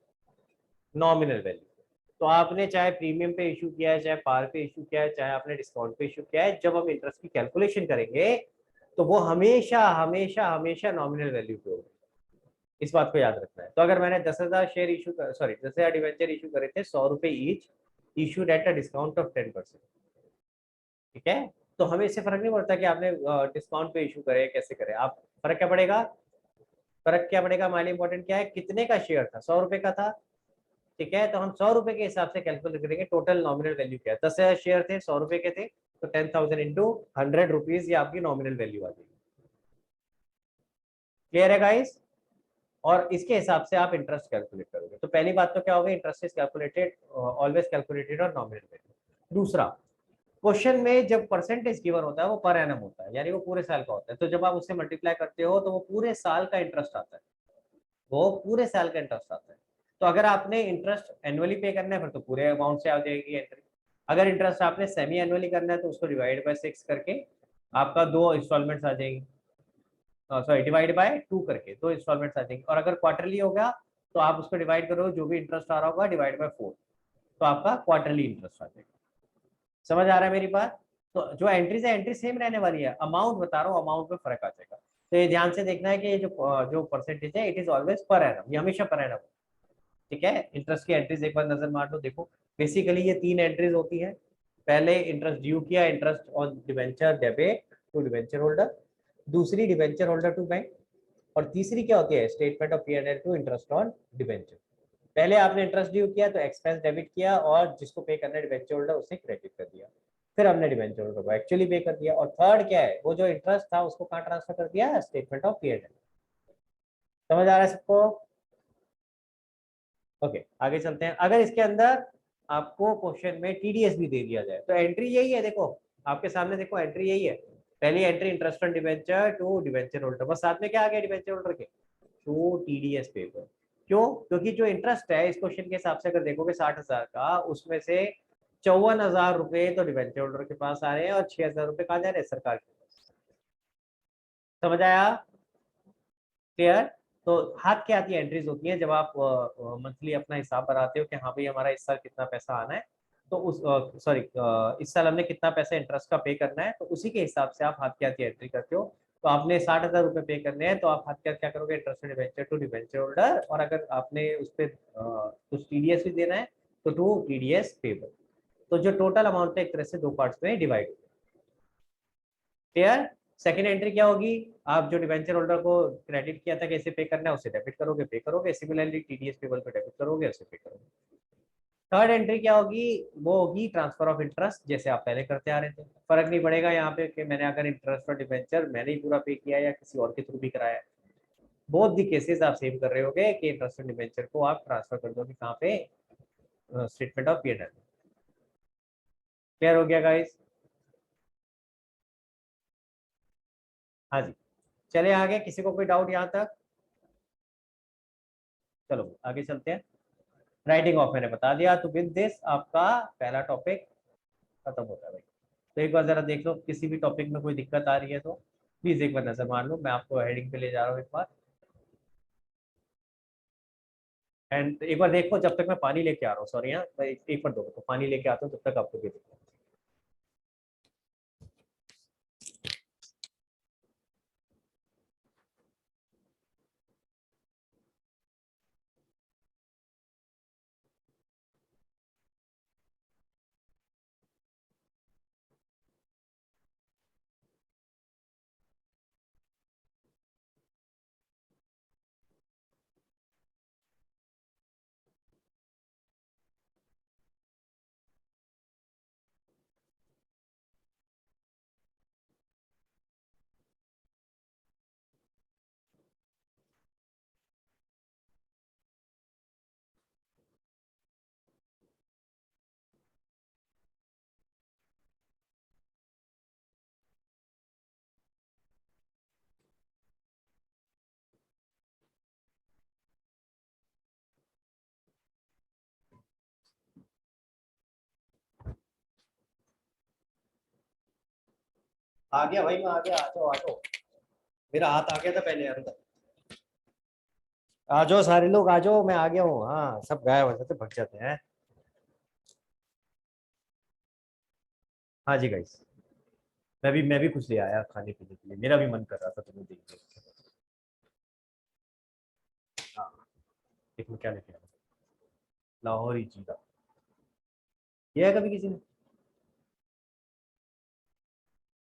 Nominal value. तो आपने चाहे प्रीमियम पे इशू किया है, चाहे पार पे इशू किया है, चाहे आपने डिस्काउंट पे इशू किया है, जब हम इंटरेस्ट की कैलकुलेशन करेंगे तो वो हमेशा हमेशा हमेशा नॉमिनल वैल्यू पे होगा। इस बात को याद रखना है। तो अगर मैंने 10,000 शेयर इशू 10,000 डिवेंचर इशू करे थे, 100 रुपए each, issued at a discount of 10%। ठीक है, तो हमें इससे फर्क नहीं पड़ता कि आपने डिस्काउंट पे इशू करे कैसे करे, आप फर्क क्या पड़ेगा? फर्क क्या पड़ेगा? हमारे लिए इंपॉर्टेंट क्या है? कितने का शेयर था? 100 रुपए का था। ठीक है, तो हम 100 रुपए के हिसाब से कैलकुलेट करेंगे टोटल नॉमिनल वैल्यू क्या है। 10,000 शेयर थे, 100 रुपए के थे, तो 10,000 इंटू 100 रुपीज, ये आपकी नॉमिनल वैल्यू आ जाएगी। क्लियर है गाइस? और इसके हिसाब से आप इंटरेस्ट कैलकुलेट करोगे। तो पहली बात तो क्या होगा? Interest is calculated, always calculated on nominal value. दूसरा, क्वेश्चन में जब परसेंटेज गिवन होता है वो पर एनम होता है, यानी वो पूरे साल का होता है, तो जब आप उससे मल्टीप्लाई करते हो तो वो पूरे साल का इंटरेस्ट आता है, वो पूरे साल का इंटरेस्ट आता है। तो अगर आपने इंटरेस्ट एनुअली पे करना है फिर तो पूरे अमाउंट से आ जाएगी एंट्री। अगर इंटरेस्ट आपने सेमी एनुअली करना है तो उसको डिवाइड बाय 6 करके आपका 2 इंस्टॉलमेंट्स आ जाएंगी, सॉरी डिवाइड बाय 2 करके 2 इंस्टॉलमेंट्स आ जाएंगी। और अगर क्वार्टरली हो गया तो आप उसको डिवाइड करो, जो भी इंटरेस्ट आ रहा होगा डिवाइड बाय 4, तो आपका क्वार्टरली इंटरेस्ट आ जाएगा। समझ आ रहा है मेरी बात? तो जो एंट्रीज है एंट्री सेम रहने वाली है, अमाउंट बता रहा हूँ, अमाउंट में फर्क आ जाएगा। तो ये ध्यान से देखना है कि ये जो परसेंटेज है it is always per annum, ये हमेशा पर एनम। ठीक है, इंटरेस्ट की एंट्रीज एक बार नजर मार लो। देखो बेसिकली ये 3 एंट्रीज होती है। पहले इंटरेस्ट ड्यू किया, interest on debenture debit to debenture holder, दूसरी डिवेंचर होल्डर टू बैंक, और तीसरी क्या होती है, statement of P&L to interest on debenture. पहले आपने इंटरेस्ट ड्यू किया तो एक्सपेंस डेबिट किया, और जिसको पे करना है डिवेंचर होल्डर उसे क्रेडिट कर दिया, फिर हमने डिवेंचर होल्डर को एक्चुअली पे कर दिया। और थर्ड क्या है, वो जो इंटरेस्ट था उसको कहाँ ट्रांसफर कर दिया, स्टेटमेंट ऑफ P&L। समझ आ रहा है सबको? ओके आगे चलते हैं। अगर इसके अंदर आपको क्वेश्चन में TDS भी दे दिया जाए तो एंट्री यही है, देखो आपके सामने, देखो एंट्री यही है। पहली entry interest on debenture to debenture holder, बस साथ में क्या आ गया डिवेंचर होल्डर के, टू TDS पेपर। क्यों? क्योंकि जो इंटरेस्ट है इस क्वेश्चन के हिसाब से अगर देखोगे 60,000 का, उसमें से 54,000 रुपए तो डिवेंचर होल्डर के पास आ रहे हैं और 6,000 रुपए कहाँ जा रहे हैं, सरकार के पास। समझ आया? क्लियर? तो हाथ क्या आती है एंट्रीज होती हैं जब आप मंथली अपना हिसाब बनाते हो कि हाँ भाई हमारा इस साल कितना पैसा आना है, तो उस सॉरी इस साल हमने कितना पैसा इंटरेस्ट का पे करना है, तो उसी के हिसाब से आप हाथ क्या आती है एंट्री करते हो। तो आपने 60,000 रुपए पे करने हैं तो आप हाथ क्या करोगे, interest debenture to debenture holder, और अगर आपने उस पर कुछ TDS भी देना है तो टू TDS पेबल। तो जो टोटल अमाउंट है एक तरह से 2 पार्ट्स में डिवाइड हो। क्लियर? सेकेंड एंट्री क्या होगी, आप जो डिवेंचर होल्डर को क्रेडिट किया था कैसे पे करना है उसे डेबिट करोगे, पे करोगे, सिमिलरली TDS पेबल पे डेबिट करोगे, उसे पे करोगे। थर्ड एंट्री क्या होगी, वो होगी ट्रांसफर ऑफ इंटरेस्ट, जैसे आप पहले करते आ रहे थे। फर्क नहीं पड़ेगा यहाँ पे कि मैंने अगर इंटरेस्ट और डिवेंचर मैंने ही पूरा पे किया या किसी और के थ्रू भी कराया, बोथ दी केसेस आप सेम कर रहे होगे कि इंटरेस्ट और डिवेंचर को आप ट्रांसफर कर दोगे कहाँ पे, स्टेटमेंट ऑफ P&L। क्लियर हो गया गाइस? हाँ जी, चले आगे, किसी को कोई डाउट यहाँ तक? चलो आगे चलते हैं। राइटिंग ऑफ मैंने बता दिया, तो विद दिस आपका पहला टॉपिक खत्म होता है भाई। तो एक बार जरा देख लो किसी भी टॉपिक में कोई दिक्कत आ रही है तो प्लीज एक बार नजर मार लो, मैं आपको हेडिंग पे ले जा रहा हूँ एक बार। एंड एक बार देखो, जब तक मैं पानी लेके आ रहा हूँ, सॉरी यहाँ एक बार दो तो पानी लेके आता हूँ, तब तक आपको भी देखो। आ गया भाई, मैं आ गया, आ जाओ आ जाओ, मेरा हाथ आ गया था पहले अंदर। आ जाओ सारे लोग आ जाओ, मैं आ गया हूँ। हाँ सब गायब हो जाते, भग जाते हैं। हाँ जी गाइस, मैं भी कुछ ले आया खाने पीने के लिए, मेरा भी मन कर रहा था तुम्हें देख के। हाँ देखो क्या लेके आया, लाहौरी जीरा। ये है कभी किसी ने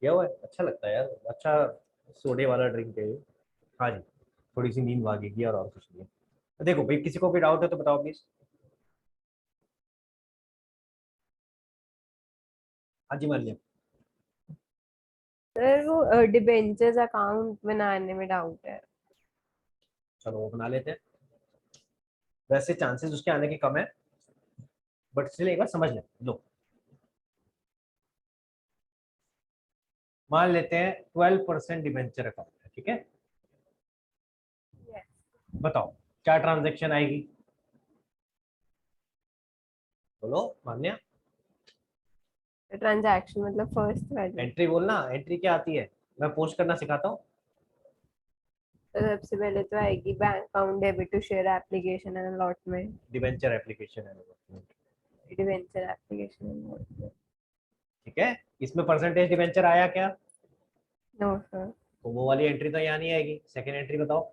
किया हुआ है? अच्छा लगता है यार, अच्छा सोडे वाला ड्रिंक है ये। हाँ जी, थोड़ी सी नींद भागेगी और कुछ नहीं है। तो देखो भाई, किसी को कोई डाउट है तो बताओ प्लीज। हाँ जी मान लिया। सर वो डिबेंचर्स अकाउंट बनाने में डाउट है। चलो वो बना लेते हैं, वैसे चांसेस उसके आने के कम है, बट स्टिल एक बार समझ लें। लो मान लेते हैं 12% डिवेंचर अकाउंट है, ठीक है। बताओ क्या ट्रांजेक्शन आएगी, बोलो मान्या। ट्रांजैक्शन मतलब फर्स्ट वाली। एंट्री बोलना, एंट्री क्या आती है, मैं पोस्ट करना सिखाता हूँ। तो सबसे पहले तो आएगी bank account debit to share application and allotment, debenture application है, डिवेंचर एप्लीकेशन एंड अलॉटमेंट। ठीक है। इसमें परसेंटेज डिबेंचर आया क्या, नो सर, तो वो वाली एंट्री तो यहाँ नहीं आएगी। सेकंड एंट्री बताओ।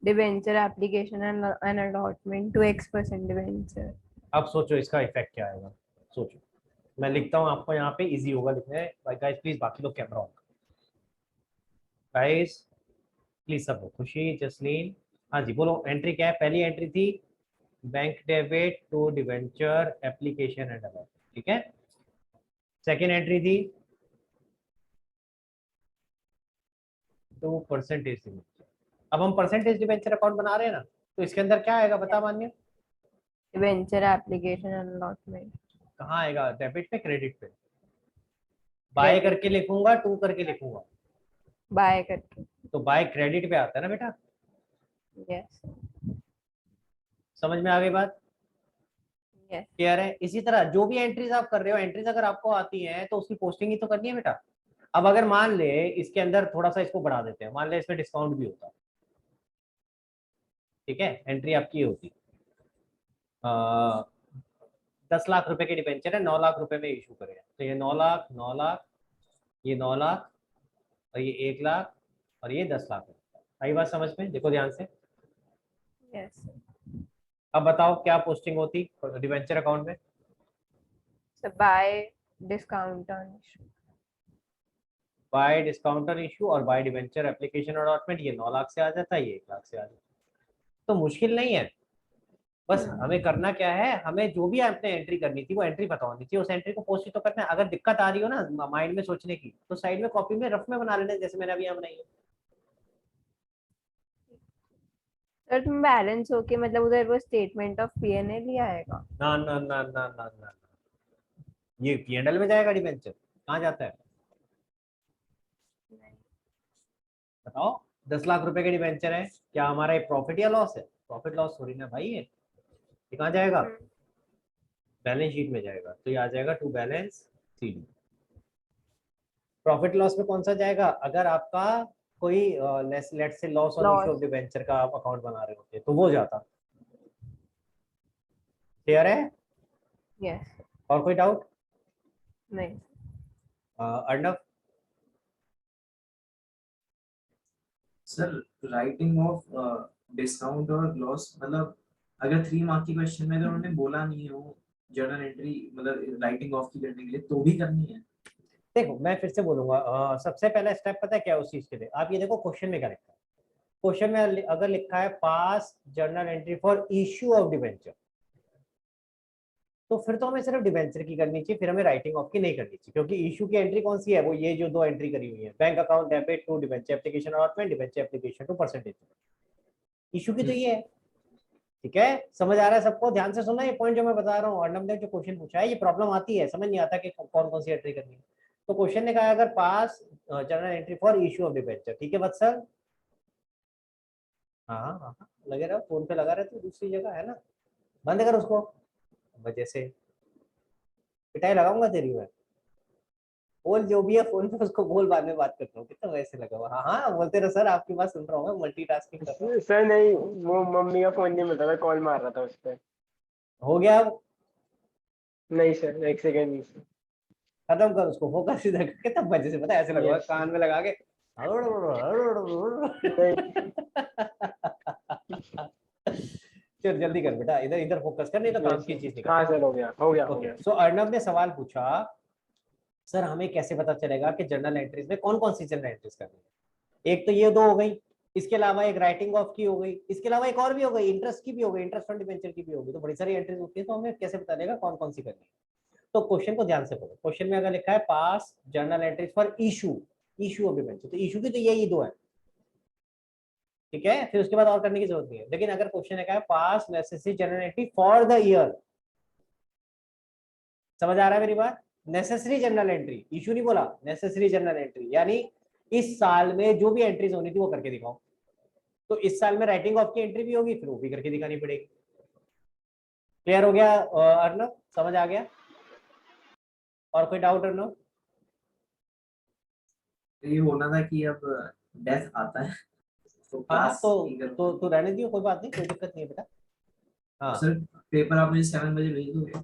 Debenture application and allotment to X% debenture. अब सोचो इसका इफेक्ट क्या आएगा, सोचो। मैं लिखता हूँ आपको यहाँ पे, इजी होगा लिखने। गाइस प्लीज, बाकी लोग कैमरा ऑन। गाइस प्लीज, सब लोग, खुशी, जसलीन, हाँ जी बोलो। एंट्री क्या है, पहली एंट्री थी bank debit to debenture application and allotment, ठीक है। सेकेंड एंट्री थी टू परसेंटेज डिवेंचर। अब हम परसेंटेज डिवेंचर अकाउंट बना रहे हैं ना, तो इसके अंदर क्या आएगा बता मान्य, डिवेंचर एप्लीकेशन एंड अलॉटमेंट। कहाँ आएगा, डेबिट पे क्रेडिट पे? बाय करके लिखूंगा, टू करके लिखूंगा? बाय करके। तो बाय क्रेडिट पे आता है ना बेटा, यस समझ में आ गई बात, यस। क्लियर है। इसी तरह जो भी एंट्रीज आप कर रहे हो, एंट्रीज अगर आपको आती हैं तो उसकी पोस्टिंग ही तो करनी है बेटा। अब अगर मान ले इसके अंदर थोड़ा सा इसको बढ़ा देते हैं, मान ले इसमें डिस्काउंट भी होता, ठीक है। एंट्री आपकी ये होती 10 लाख रुपए के डिबेंचर है, 9 लाख रुपए में इशू करें, तो ये 9 लाख, 9 लाख, ये 9 लाख, और ये 1 लाख, और ये 10 लाख। आई बात समझ में, देखो ध्यान से। यस अब बताओ क्या पोस्टिंग होती डिबेंचर अकाउंट में? Sir, bye discount on issue. Bye discount on issue और बाय डिबेंचर एप्लीकेशन अलॉटमेंट, ये 9 लाख से आ जाता है, ये 1 लाख से आ जाता है। तो मुश्किल नहीं है, बस हमें करना क्या है, हमें जो भी आपने एंट्री करनी थी वो एंट्री पता होनी चाहिए, उस एंट्री को पोस्ट तो करना है। अगर दिक्कत आ रही हो ना माइंड में सोचने की, तो साइड में कॉपी में रफ में बना लेना, जैसे मैंने अभी यहाँ बनाई है। सर तुम बैलेंस होके मतलब उधर वो स्टेटमेंट ऑफ P&L ही आएगा? ना ना ना ना ना ना, ये P&L में जाएगा डिबेंचर, कहाँ जाता है बताओ। 10 लाख रुपए के डिबेंचर है, क्या हमारा ये प्रॉफिट या लॉस है? प्रॉफिट लॉस थोड़ी ना भाई, ये कहाँ जाएगा, बैलेंस शीट में जाएगा, तो ये आ जाएगा to balance sheet. Profit loss में कौन सा जाएगा, अगर आपका कोई लेट से loss on issue of debenture का आप अकाउंट बना रहे होते तो वो जाता। क्लियर है? यस। और कोई डाउट? नहीं। Arnav? Sir writing off discount और लॉस, मतलब अगर 3 मार्क की क्वेश्चन में अगर उन्होंने बोला नहीं है वो जर्नल एंट्री मतलब राइटिंग ऑफ की करने के लिए, तो भी करनी है? देखो मैं फिर से बोलूंगा, सबसे पहला स्टेप पता है क्या उस चीज के लिए, आप ये देखो क्वेश्चन में क्या लिखा है। क्वेश्चन में अगर लिखा है पास journal entry for issue of debenture, तो फिर तो हमें सिर्फ डिबेंचर की करनी चाहिए, फिर हमें राइटिंग ऑफ की नहीं करनी चाहिए, क्योंकि इशू की एंट्री कौन सी है, वो ये जो दो एंट्री करी हुई है, bank account debit to debenture application allotment, debenture application to percentage. Issue की तो ये है, ठीक है। समझ आ रहा है सबको, ध्यान से सुनना ये पॉइंट जो मैं बता रहा हूँ। अर्णव ने जो क्वेश्चन पूछा है, ये प्रॉब्लम आती है, समझ नहीं आता कि कौन कौन सी एंट्री करनी है। तो क्वेश्चन ने कहा अगर पास journal entry for issue of debenture, ठीक है वत्सल? हाँ हाँ हाँ, लगे रहो, फोन पे लगा रहे तो दूसरी जगह है ना, बंद कर उसको, वजह से पिटाई लगाऊंगा तेरी मैं। बोल जो भी है फोन पे उसको बोल, बाद में बात करता हूँ, कितना वैसे लगा हुआ। हाँ हाँ बोलते रहो सर, आपकी बात सुन रहा हूँ मैं, मल्टीटास्किंग कर रहा हूँ। सर नहीं, वो मम्मी का फोन नहीं मिलता था, कॉल मार रहा था उस पर। हो गया अब? नहीं सर, एक सेकेंड नहीं सर। खत्म कर उसको, फोकस सीधा करके, तब मजे से पता है ऐसे लगा हुआ है, Yes. कान में लगा के। चल जल्दी कर बेटा, इधर इधर फोकस कर, नहीं तो काम की चीज निकल। हाँ सर, हो गया हो गया हो ओके, गया। सो अर्णव ने सवाल पूछा, सर हमें कैसे पता चलेगा कि जर्नल एंट्रीज में कौन कौन सी जर्नल एंट्रीज करनी है? एक तो ये दो हो गई, इसके अलावा एक राइटिंग ऑफ की हो गई, इसके अलावा एक और भी हो गई, इंटरेस्ट की भी हो गई, इंटरेस्ट ऑन डिबेंचर की भी होगी, तो बड़ी सारी एंट्रीज होती है, तो हमें कैसे पता चलेगा कौन कौन सी करनी है? तो क्वेश्चन को ध्यान से पढ़ो। क्वेश्चन में अगर लिखा है पास journal entries for issue of debenture, तो इशू की तो यही दो है, ठीक है। फिर उसके बाद और करने की जरूरत नहीं है। लेकिन अगर क्वेश्चन है पास necessary journal entry for the year, समझ आ रहा है मेरी बात? नेसेसरी जर्नल एंट्री, इशू नहीं बोला, नेसेसरी जर्नल एंट्री, यानी इस साल में जो भी एंट्रीज होनी थी वो करके दिखाओ। तो इस साल में राइटिंग ऑफ की एंट्री भी होगी, फिर वो भी करके दिखानी पड़ेगी। क्लियर हो गया अर्णव, समझ आ गया? और कोई डाउट नो? ये होना था कि अब डेथ आता है तो हाँ क्लास तो रहने दियो, कोई बात नहीं, कोई दिक्कत नहीं है बेटा। हाँ सर पेपर आप मुझे 7 बजे भेज दोगे?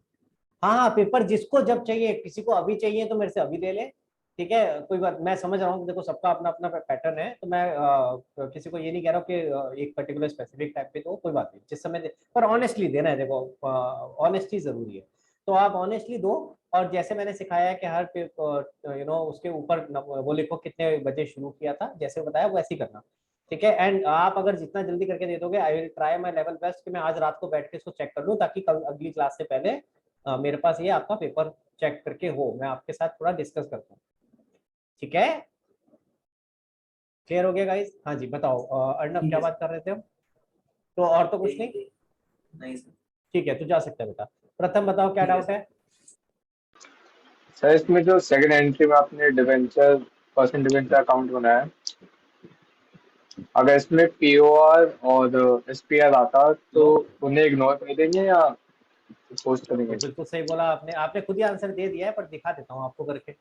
हाँ पेपर जिसको जब चाहिए, किसी को अभी चाहिए तो मेरे से अभी ले ले, ठीक है, कोई बात, मैं समझ रहा हूँ, देखो सबका अपना अपना पैटर्न है, तो मैं किसी को ये नहीं कह रहा हूँ कि एक पर्टिकुलर स्पेसिफिक टाइप पे, तो कोई बात नहीं, जिस समय पर ऑनेस्टली देना है, देखो ऑनेस्टी जरूरी है, तो आप ऑनेस्टली दो। और जैसे मैंने सिखाया है कि हर उसके ऊपर वो लिखो कितने बजे शुरू किया था, जैसे बताया वैसे ही करना, ठीक है। एंड आप अगर जितना जल्दी करके दे दोगे, I will try my level best कि मैं आज रात को बैठ के इसको चेक कर लूँ, ताकि कल अगली क्लास से पहले मेरे पास ये आपका पेपर चेक करके हो, मैं आपके साथ थोड़ा डिस्कस करता हूँ, ठीक है। क्लियर हो गया गाइस? हाँ जी बताओ, अर्णव क्या बात कर रहे थे हम? तो और तो कुछ नहीं? नहीं सर। ठीक है, तो जा सकता है बेटा। प्रथम बताओ क्या डाउट है? सर इसमें जो सेकंड एंट्री में आपने डिवेंचर पर्सन डिवेंचर अकाउंट बनाया है, अगर इसमें पीओआर और एसपीआर आता तो उन्हें इग्नोर कर देंगे या पोस्ट तो करेंगे? बिल्कुल सही बोला आपने, आपने खुद ही आंसर दे दिया है, पर दिखा देता हूँ आपको करके।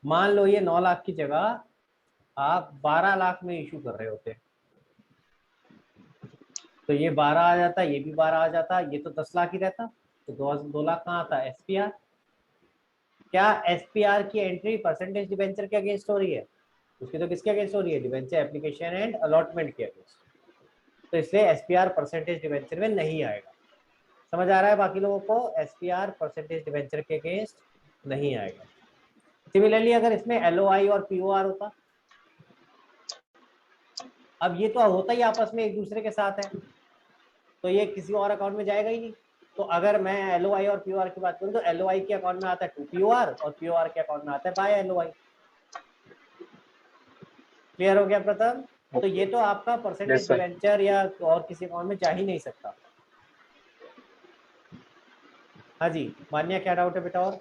मान लो ये 9 लाख की जगह आप 12 लाख में इशू कर रहे होते, तो ये 12 आ जाता, ये भी 12 आ जाता, ये तो 10 लाख ही रहता, तो 2 लाख कहाँ आता? एसपीआर। क्या एसपीआर की एंट्री परसेंटेज डिवेंचर के अगेंस्ट हो रही है? उसकी तो किसके अगेंस्ट हो रही है? डिवेंचर एप्लीकेशन एंड अलॉटमेंट के अगेंस्ट, तो इसलिए एसपीआर परसेंटेज डिवेंचर में नहीं आएगा। समझ आ रहा है बाकी लोगों को? एसपीआर परसेंटेज डिवेंचर के अगेंस्ट नहीं आएगा। सिमिलरली अगर इसमें एलओआई और पीओआर होता, अब ये तो होता ही आपस में एक दूसरे के साथ है, तो ये किसी और अकाउंट में जाएगा ही नहीं। तो अगर मैं एलओआई और पीओआर की बात करूं, तो एलओआई के अकाउंट में आता है 2 पीओआर और पीओआर के अकाउंट में आता है बाय एलओआई। क्लियर हो गया प्रथम? तो ये तो आपका परसेंटेज Yes, sir. डिवेंचर या और किसी अकाउंट में जा ही नहीं सकता। हाँ जी मान्या, क्या डाउट है बेटा? और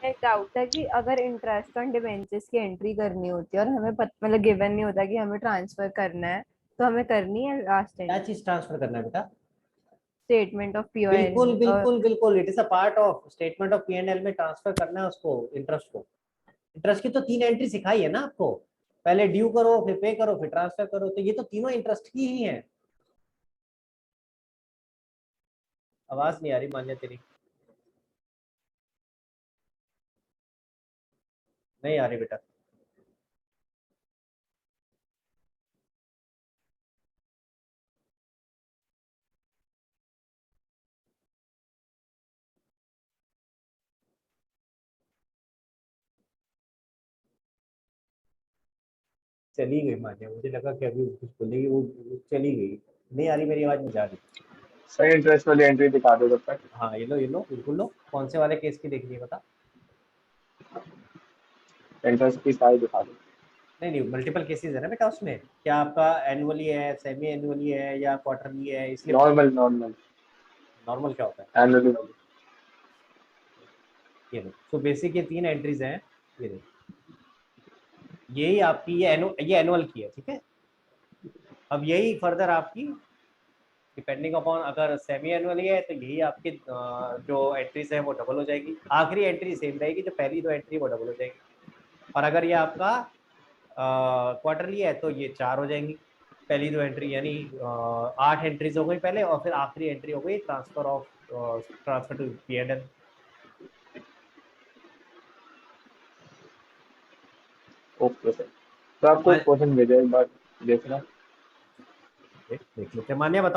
एक डाउट था कि अगर इंटरेस्ट ऑन डिबेंचर्स की एंट्री करनी होती है और हमें मतलब गिवन नहीं होता कि हमें ट्रांसफर करना है, तो हमें करनी है लास्ट क्या एंड चीज ट्रांसफर करना है बेटा? स्टेटमेंट ऑफ बिल्कुल पीओएन और बिल्कुल बिल्कुल, it is a part of statement of PNL में ट्रांसफर करना है उसको, इंटरेस्ट को। इंटरेस्ट की तो 3 एंट्री सिखाई है ना आपको, पहले ड्यू करो, फिर पे करो, फिर ट्रांसफर करो, तो ये तो तीनों इंटरेस्ट की ही है। आवाज नहीं आ रही मान्या तेरी, नहीं आ रही बेटा। चली गई मान्या, मुझे लगा कि अभी कुछ बोलेगी, वो चली गई। नहीं आ रही मेरी आवाज? मुझे आ रही। सही इंटरेस्ट वाली एंट्री दिखा दो तब तक। हाँ ये लो बिल्कुल लो। कौन से वाले केस की देखनी है बता? इंटरेस्ट की सारी दिखा दो। नहीं मल्टीपल केसेस है ना बेटा उसमें, क्या आपका एनुअली है, सेमी एनुअली है या क्वार्टरली है, इसलिए नॉर्मल नॉर्मल नॉर्मल क्या होता है? एनुअली वाली। ये लो, सो बेसिक ये 3 एंट्रीज हैं, ये देखो, यही आपकी ये एनुअल की है, ठीक है। अब यही फर्दर आपकी डिपेंडिंग अपॉन, अगर सेमी एनुअली है तो यही आपकी जो एंट्रीज है वो डबल हो जाएगी, आखिरी एंट्री सेम रहेगी, जो पहली 2 एंट्री वो डबल हो जाएगी। और अगर ये आपका क्वार्टरली है तो ये 4 हो जाएंगी, पहली 2 एंट्री, यानी 8 एंट्रीज हो गई पहले, और फिर आखिरी एंट्री हो गई transfer to P&L. Okay sir, तो आपको क्वेश्चन भेजा एक बार देखना। देख लेते हैं। मान्या बताओ।